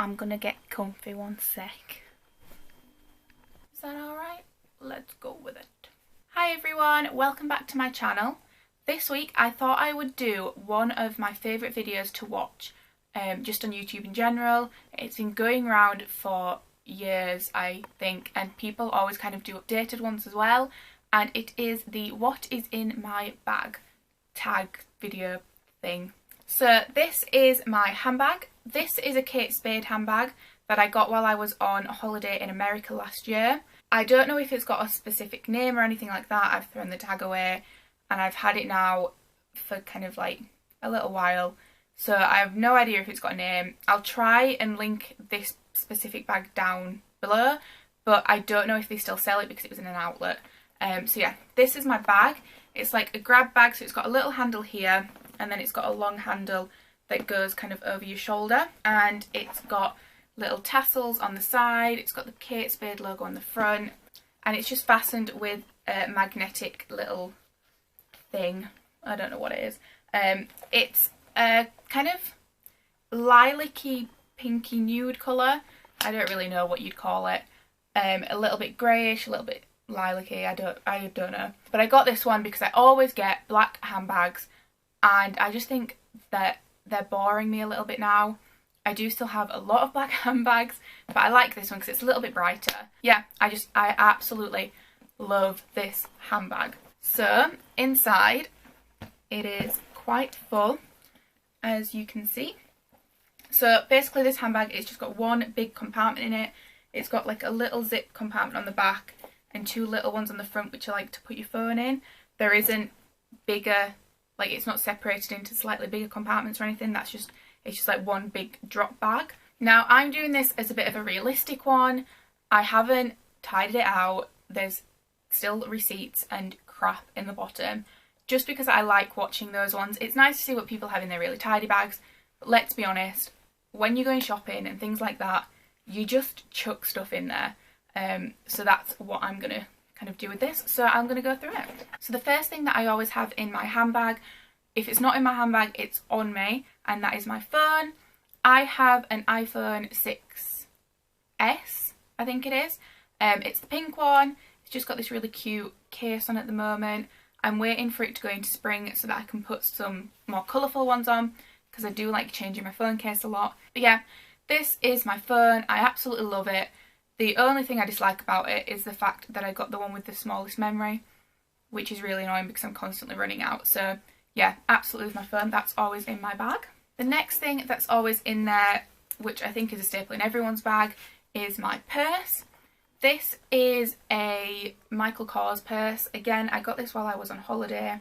I'm gonna get comfy one sec. Is that alright? Let's go with it. Hi everyone, welcome back to my channel. This week I thought I would do one of my favourite videos to watch, just on YouTube in general. It's been going around for years, I think, and people always kind of do updated ones as well, and it is the what is in my bag tag video thing. So this is my handbag. This is a Kate Spade handbag that I got while I was on holiday in America last year. I don't know if it's got a specific name or anything like that. I've thrown the tag away and I've had it now for kind of like a little while, so I have no idea if it's got a name. I'll try and link this specific bag down below, but I don't know if they still sell it because it was in an outlet. So yeah, this is my bag. It's like a grab bag, so it's got a little handle here and then it's got a long handle that goes kind of over your shoulder, and it's got little tassels on the side. It's got the Kate Spade logo on the front, and it's just fastened with a magnetic little thing. I don't know what it is. It's a kind of lilac-y, pinky nude colour. I don't really know what you'd call it. A little bit greyish, a little bit lilac-y, I don't know. But I got this one because I always get black handbags and I just think that they're boring me a little bit now. I do still have a lot of black handbags, but I like this one because it's a little bit brighter. Yeah, I absolutely love this handbag. So inside it is quite full, as you can see. So basically this handbag is just got one big compartment in it. It's got like a little zip compartment on the back and two little ones on the front which are like to put your phone in. There isn't bigger, like it's not separated into slightly bigger compartments or anything. It's just like one big drop bag. Now I'm doing this as a bit of a realistic one. I haven't tidied it out. There's still receipts and crap in the bottom, just because I like watching those ones. It's nice to see what people have in their really tidy bags, but let's be honest, when you're going shopping and things like that, you just chuck stuff in there. So that's what I'm gonna kind of do with this. So I'm gonna go through it. So the first thing that I always have in my handbag, if it's not in my handbag, it's on me, and that is my phone. I have an iPhone 6S, I think it is. It's the pink one. It's just got this really cute case on at the moment. I'm waiting for it to go into spring so that I can put some more colourful ones on, because I do like changing my phone case a lot. But yeah, this is my phone. I absolutely love it. The only thing I dislike about it is the fact that I got the one with the smallest memory, which is really annoying because I'm constantly running out. So yeah, absolutely with my phone. That's always in my bag. The next thing that's always in there, which I think is a staple in everyone's bag, is my purse. This is a Michael Kors purse. Again, I got this while I was on holiday.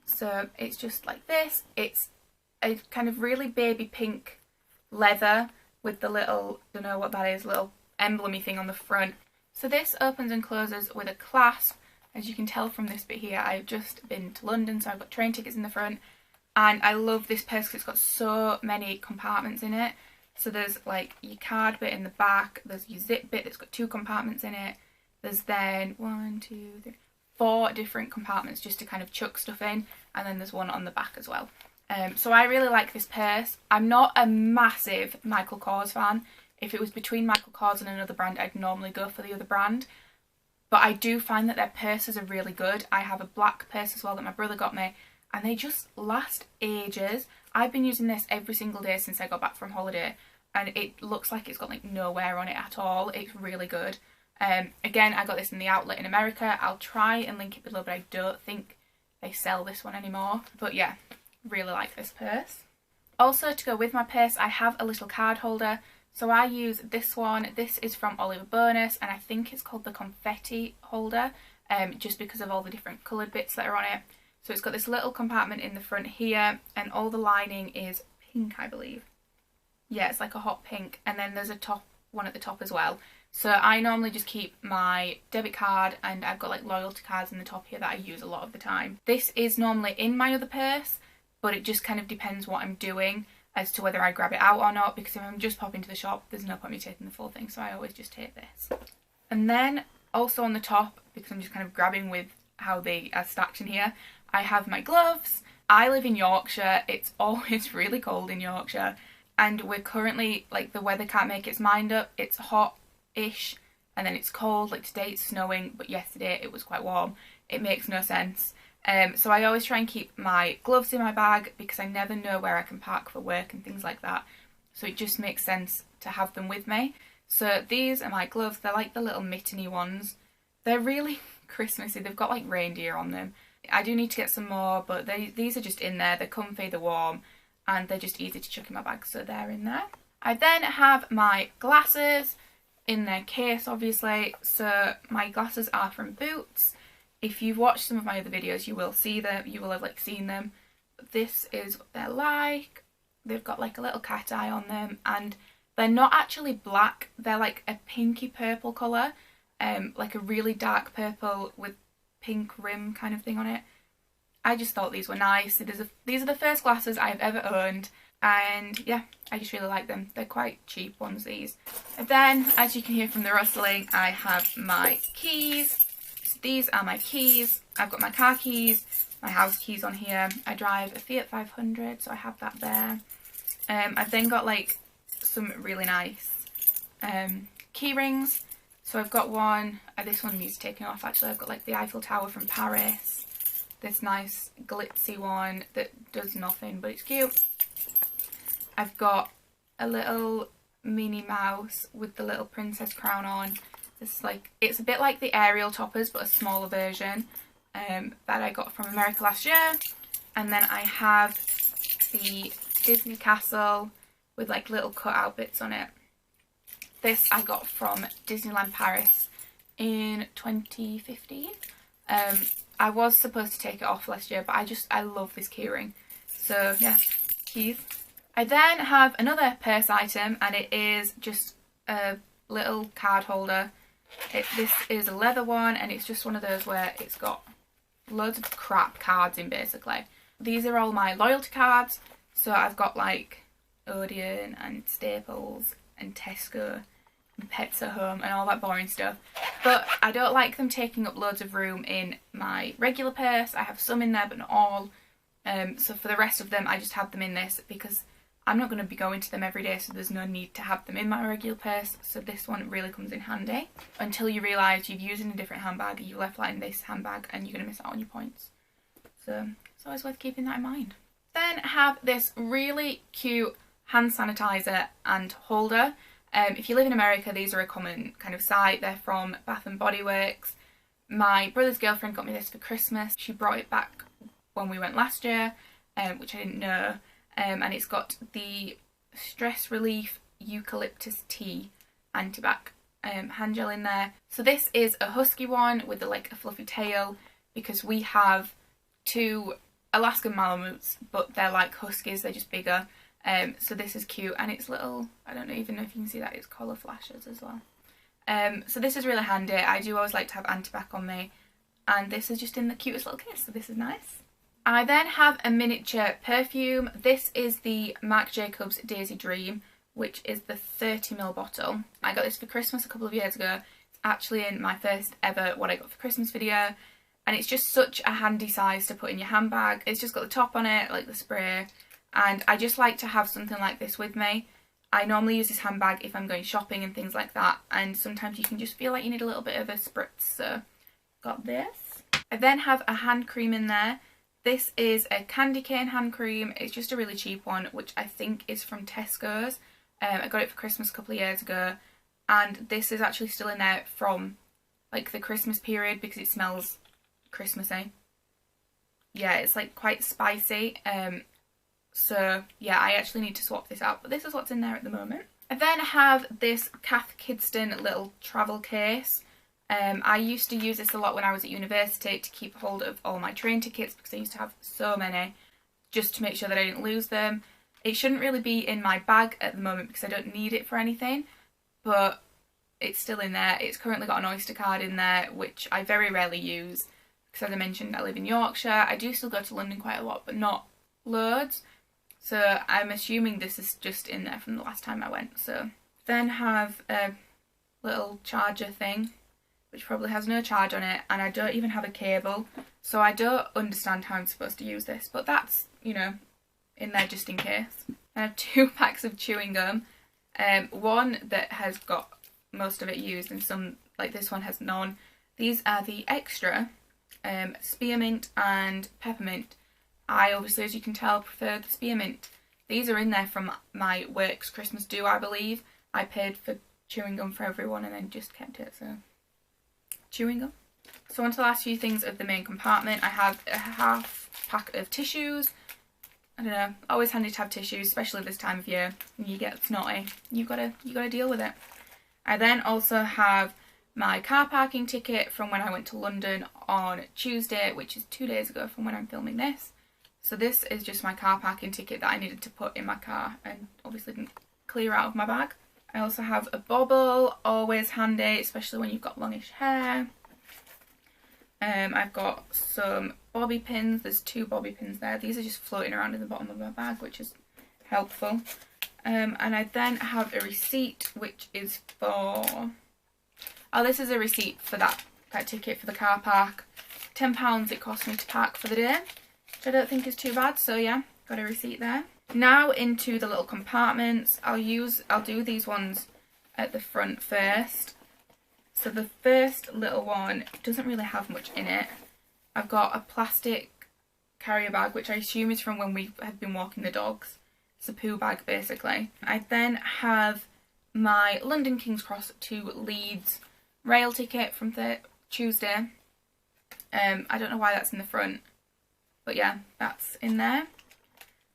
So it's just like this. It's a kind of really baby pink leather with the little, don't know what that is, little emblem-y thing on the front. So this opens and closes with a clasp. As you can tell from this bit here, I've just been to London, so I've got train tickets in the front. And I love this purse because it's got so many compartments in it. So there's like your card bit in the back, there's your zip bit that's got two compartments in it. There's then 4 different compartments just to kind of chuck stuff in, and then there's one on the back as well. So I really like this purse. I'm not a massive Michael Kors fan. If it was between Michael Kors and another brand, I'd normally go for the other brand. But I do find that their purses are really good. I have a black purse as well that my brother got me, and they just last ages. I've been using this every single day since I got back from holiday, and it looks like it's got like no wear on it at all. It's really good. Again, I got this in the outlet in America. I'll try and link it below, but I don't think they sell this one anymore. But yeah, really like this purse. Also, to go with my purse, I have a little card holder. So I use this one. This is from Oliver Bonus, and I think it's called the confetti holder, just because of all the different coloured bits that are on it. So it's got this little compartment in the front here, and all the lining is pink, I believe. Yeah, it's like a hot pink, and then there's a top one at the top as well. So I normally just keep my debit card, and I've got like loyalty cards in the top here that I use a lot of the time. This is normally in my other purse, but it just kind of depends what I'm doing as to whether I grab it out or not, because if I'm just popping to the shop, there's no point me taking the full thing, so I always just take this. And then also on the top, because I'm just kind of grabbing with how they are stacked in here, I have my gloves. I live in Yorkshire. It's always really cold in Yorkshire, and we're currently, like, the weather can't make its mind up. It's hot-ish and then it's cold. Like today it's snowing, but yesterday it was quite warm. It makes no sense. So I always try and keep my gloves in my bag because I never know where I can park for work and things like that. So it just makes sense to have them with me. So these are my gloves. They're like the little mitteny ones. They're really Christmassy. They've got like reindeer on them. I do need to get some more, but these are just in there. They're comfy, they're warm, and they're just easy to chuck in my bag, so they're in there. I then have my glasses in their case, obviously. So my glasses are from Boots. If you've watched some of my other videos, you will see them. You will have like seen them. This is what they're like. They've got like a little cat eye on them, and they're not actually black. They're like a pinky purple colour, like a really dark purple with pink rim kind of thing on it. I just thought these were nice. These are the first glasses I've ever owned, and yeah, I just really like them. They're quite cheap ones, these. And then, as you can hear from the rustling, I have my keys. So these are my keys. I've got my car keys, my house keys on here. I drive a Fiat 500, so I have that there. I've then got like some really nice key rings. So I've got one, this one needs taking off actually. I've got like the Eiffel Tower from Paris. This nice glitzy one that does nothing, but it's cute. I've got a little Minnie Mouse with the little princess crown on. This is like, it's a bit like the Ariel toppers, but a smaller version that I got from America last year. And then I have the Disney castle with like little cut out bits on it. This I got from Disneyland Paris in 2015. I was supposed to take it off last year, but I love this keyring. So yeah, keys. I then have another purse item, and it is just a little card holder. This is a leather one, and it's just one of those where it's got loads of crap cards in basically. These are all my loyalty cards. So I've got like Odeon and Staples and Tesco and Pets at Home and all that boring stuff. But I don't like them taking up loads of room in my regular purse. I have some in there but not all. So for the rest of them I just have them in this because I'm not going to be going to them every day, so there's no need to have them in my regular purse. So this one really comes in handy until you realise you've used in a different handbag, you've left that in this handbag, and you're going to miss out on your points. So it's always worth keeping that in mind. Then have this really cute hand sanitizer and holder. If you live in America, these are a common kind of sight. They're from Bath and Body Works. My brother's girlfriend got me this for Christmas. She brought it back when we went last year, which I didn't know. And it's got the Stress Relief Eucalyptus Tea Antibac hand gel in there. So this is a husky one with like a fluffy tail, because we have two Alaskan Malamutes, but they're like huskies, they're just bigger. So this is cute, and it's little, I don't even know if you can see that, it's collar flashes as well. So this is really handy. I do always like to have antibac on me, and this is just in the cutest little case, so this is nice. I then have a miniature perfume. This is the Marc Jacobs Daisy Dream, which is the 30ml bottle. I got this for Christmas a couple of years ago. It's actually in my first ever what I got for Christmas video, and it's just such a handy size to put in your handbag. It's just got the top on it, like the spray, and I just like to have something like this with me. I normally use this handbag if I'm going shopping and things like that, and sometimes you can just feel like you need a little bit of a spritz, so got this. I then have a hand cream in there. This is a candy cane hand cream. It's just a really cheap one, which I think is from Tesco's. I got it for Christmas a couple of years ago, and this is actually still in there from like the Christmas period because it smells Christmassy. Yeah, it's like quite spicy. So yeah, I actually need to swap this out, but this is what's in there at the moment. I then have this Cath Kidston little travel case. I used to use this a lot when I was at university to keep hold of all my train tickets, because I used to have so many, just to make sure that I didn't lose them. It shouldn't really be in my bag at the moment because I don't need it for anything, but it's still in there. It's currently got an Oyster card in there, which I very rarely use because, as I mentioned, I live in Yorkshire. I do still go to London quite a lot, but not loads. So I'm assuming this is just in there from the last time I went. So then have a little charger thing, which probably has no charge on it, and I don't even have a cable, so I don't understand how I'm supposed to use this, but that's, you know, in there just in case. I have 2 packs of chewing gum. One that has got most of it used and some, like this one, has none. These are the extra spearmint and peppermint. I obviously, as you can tell, prefer the spearmint. These are in there from my work's Christmas do, I believe. I paid for chewing gum for everyone and then just kept it, so chewing gum. So on to the last few things of the main compartment. I have a half pack of tissues. I don't know, always handy to have tissues, especially this time of year. When you get snotty, you gotta deal with it. I then also have my car parking ticket from when I went to London on Tuesday, which is 2 days ago from when I'm filming this. So this is just my car parking ticket that I needed to put in my car and obviously didn't clear out of my bag. I also have a bobble, always handy, especially when you've got longish hair. I've got some bobby pins. There's 2 bobby pins there. These are just floating around in the bottom of my bag, which is helpful. And I then have a receipt, which is for... Oh, this is a receipt for that ticket for the car park. £10 it cost me to park for the day, which I don't think is too bad. So yeah, got a receipt there. Now into the little compartments. I'll do these ones at the front first. So the first little one doesn't really have much in it. I've got a plastic carrier bag, which I assume is from when we have been walking the dogs. It's a poo bag basically. I then have my London King's Cross to Leeds rail ticket from Tuesday. I don't know why that's in the front, but yeah, that's in there.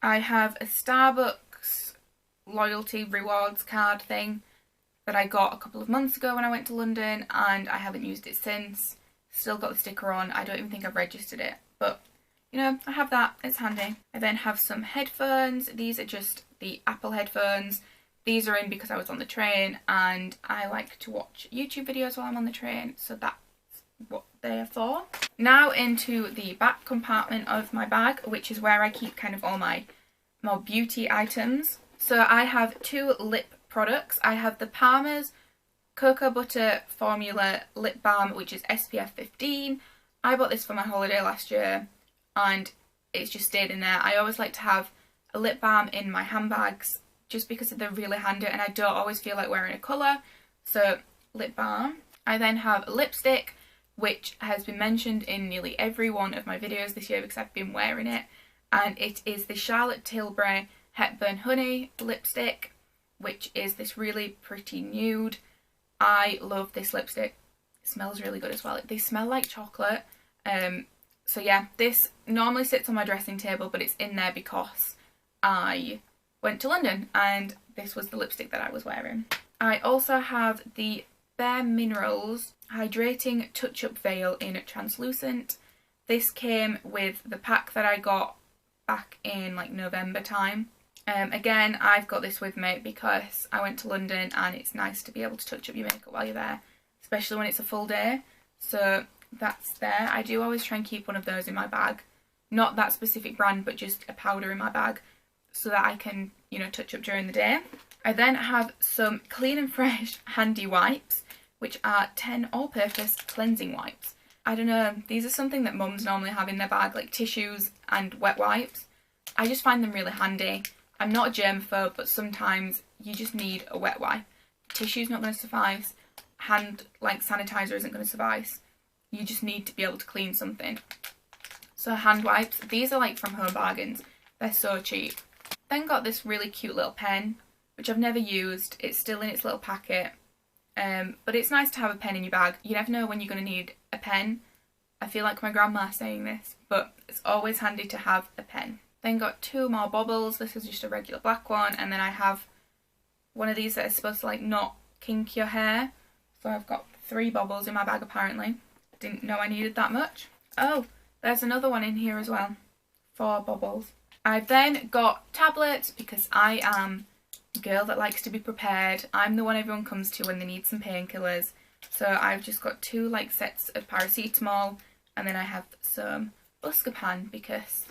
I have a Starbucks loyalty rewards card thing that I got a couple of months ago when I went to London, and I haven't used it since. Still got the sticker on. I don't even think I've registered it, but you know, I have that, it's handy. I then have some headphones. These are just the Apple headphones. These are in because I was on the train and I like to watch YouTube videos while I'm on the train, so that's what they're for. Now into the back compartment of my bag, which is where I keep kind of all my more beauty items. So I have 2 lip products. I have the Palmer's Cocoa Butter Formula Lip Balm, which is SPF 15. I bought this for my holiday last year and it's just stayed in there. I always like to have a lip balm in my handbags just because they're really handy and I don't always feel like wearing a colour. So lip balm. I then have lipstick, which has been mentioned in nearly every one of my videos this year because I've been wearing it, and it is the Charlotte Tilbury Hepburn Honey lipstick, which is this really pretty nude. I love this lipstick. It smells really good as well. They smell like chocolate. So yeah, this normally sits on my dressing table, but it's in there because I went to London and this was the lipstick that I was wearing. I also have the Bare Minerals Hydrating Touch-Up Veil in Translucent. This came with the pack that I got back in like November time. Again, I've got this with me because I went to London and it's nice to be able to touch up your makeup while you're there, especially when it's a full day. So that's there. I do always try and keep one of those in my bag. Not that specific brand, but just a powder in my bag so that I can, you know, touch up during the day. I then have some Clean and Fresh handy wipes, which are 10 all-purpose cleansing wipes. I don't know, these are something that mums normally have in their bag, like tissues and wet wipes. I just find them really handy. I'm not a germaphobe, but sometimes you just need a wet wipe. Tissue's not going to suffice. Hand, like, sanitizer isn't going to suffice. You just need to be able to clean something. So hand wipes, these are like from Home Bargains. They're so cheap. Then got this really cute little pen, which I've never used. It's still in its little packet. But it's nice to have a pen in your bag. You never know when you're going to need a pen. I feel like my grandma saying this, but it's always handy to have a pen. Then got 2 more bobbles. This is just a regular black one, and then I have one of these that is supposed to like not kink your hair. So I've got 3 bobbles in my bag apparently. Didn't know I needed that much. Oh, there's another one in here as well. 4 bobbles. I've then got tablets because I am a girl that likes to be prepared. I'm the one everyone comes to when they need some painkillers. So I've just got 2 like sets of paracetamol, and then I have some Buscopan because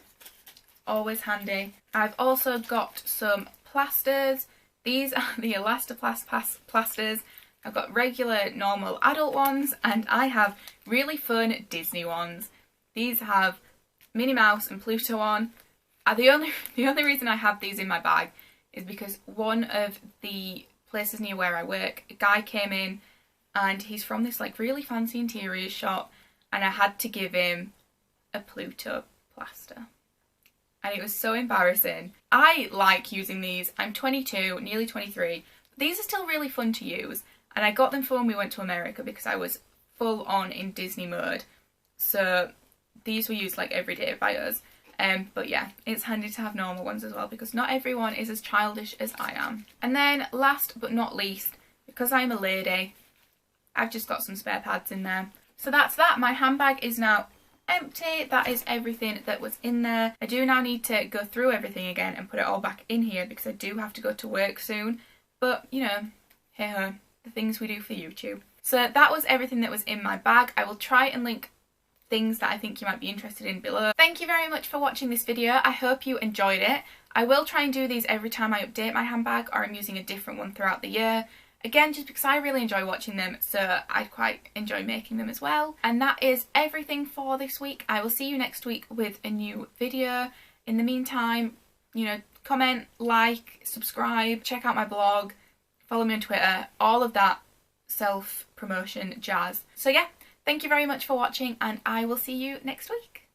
always handy. I've also got some plasters. These are the Elastoplast plasters. I've got regular, normal adult ones, and I have really fun Disney ones. These have Minnie Mouse and Pluto on. The only reason I have these in my bag is because one of the places near where I work, a guy came in and he's from this like really fancy interior shop, and I had to give him a Pluto plaster. And it was so embarrassing. I like using these. I'm 22, nearly 23. These are still really fun to use. And I got them for when we went to America because I was full on in Disney mode. So these were used like every day by us. But yeah, it's handy to have normal ones as well because not everyone is as childish as I am. And then last but not least, because I'm a lady, I've just got some spare pads in there. So that's that. My handbag is now empty. That is everything that was in there. I do now need to go through everything again and put it all back in here because I do have to go to work soon. But, you know, hey ho, the things we do for YouTube. So that was everything that was in my bag. I will try and link things that I think you might be interested in below. Thank you very much for watching this video. I hope you enjoyed it. I will try and do these every time I update my handbag, or I'm using a different one throughout the year. Again, just because I really enjoy watching them, so I quite enjoy making them as well. And that is everything for this week. I will see you next week with a new video. In the meantime, you know, comment, like, subscribe, check out my blog, follow me on Twitter, all of that self-promotion jazz. So yeah, thank you very much for watching, and I will see you next week.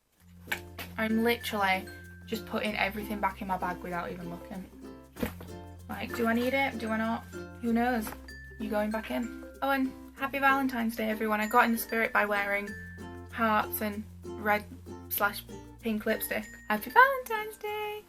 I'm literally just putting everything back in my bag without even looking. Like, do I need it? Do I not? Who knows? You going back in? Oh, and happy Valentine's Day, everyone. I got in the spirit by wearing hearts and red/pink lipstick. Happy Valentine's Day!